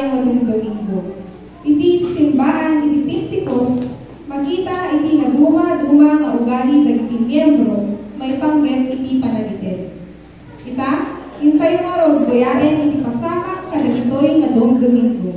tayo ng Domingo. Iti simbahan, iti Pentecost, makita iti naguma-duma nga ugali dagiti miyembro, may panggep iti panalited. Kita, yung tayo marod, goyain iti pasamak kadagitoy nga Domingo.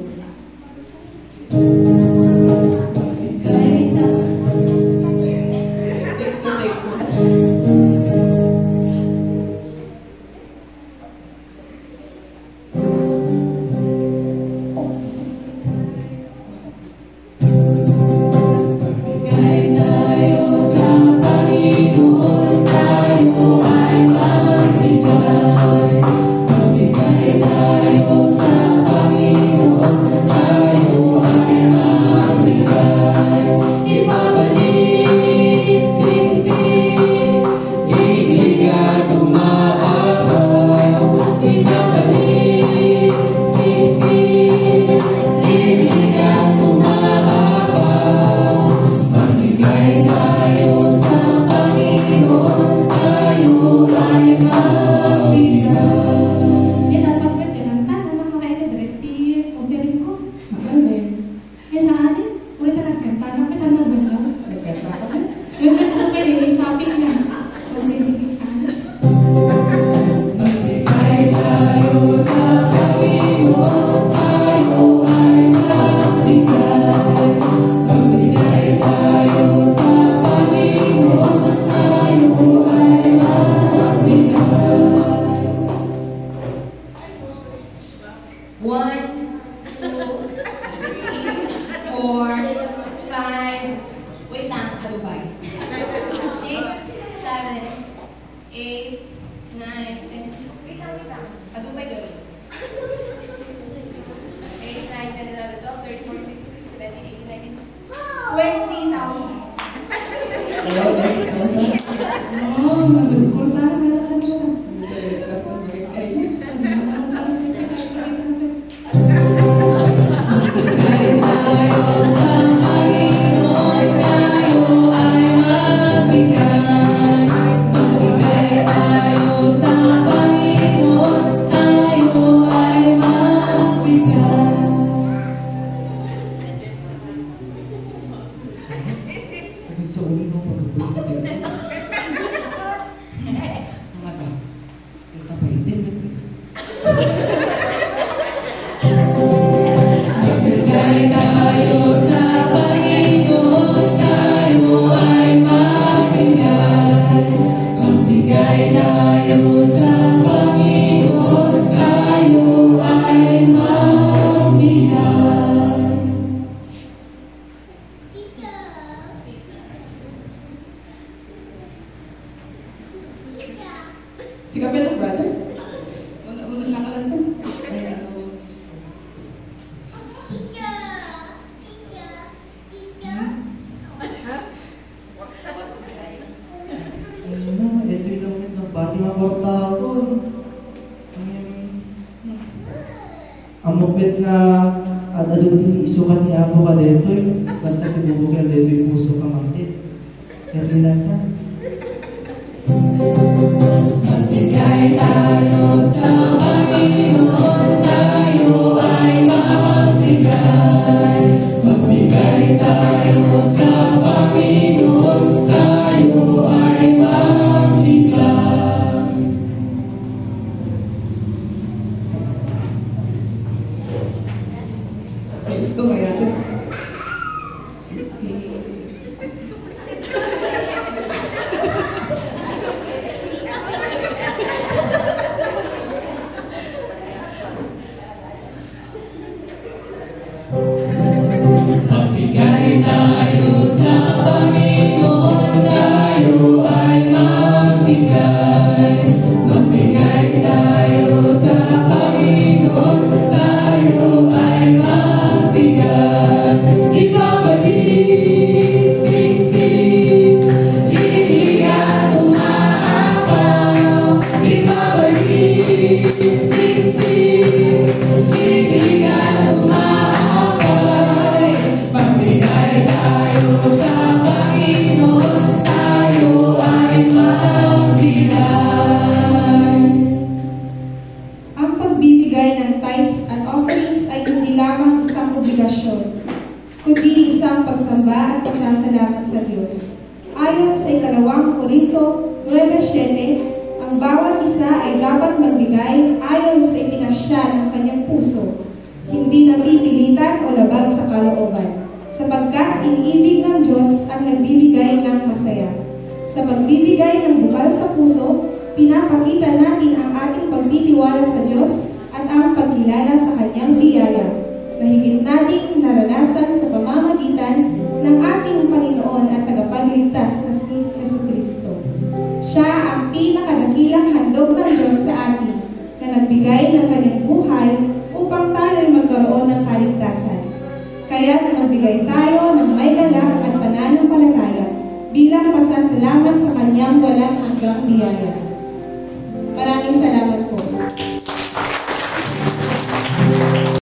Amupit na at adun isukat ni Apo ka detoy, basta si Bubukil detoy puso ka mangkit. Kailan ta? Magbigay tayo sa Panginoon, tayo ay magbigay. Magbigay tayo sa Panginoon, tayo ay magbigay. Gusto mo yan? Magbigay tayo sa Panginoon, tayo ay magbigay. Magbigay tayo sa Panginoon, tayo ay magbigay. pagsamba at pasasalamat sa Diyos. Ayon sa 2 Korinto 9:7, ang bawat isa ay dapat magbigay ayon sa ipinasya ng kanyang puso, hindi napipilitan o labag sa kalooban, sapagkat iniibig ng Diyos ang nagbibigay ng masaya. Sa pagbibigay ng bukal sa puso, pinapakita natin ang ating pagtitiwala sa Diyos at ang pagkilala sa kanyang biyaya, na higit nating naranasan sa pamamagitan ng ating Panginoon at tagapagligtas na si Jesucristo. Siya ang pinakadakilang handog ng Diyos sa atin, na nagbigay ng kanyang buhay upang tayo'y magkaroon ng kaligtasan. Kaya na nagbigay tayo ng may galak at pananampalataya bilang pasasalamat sa kanyang walang hanggang biyaya.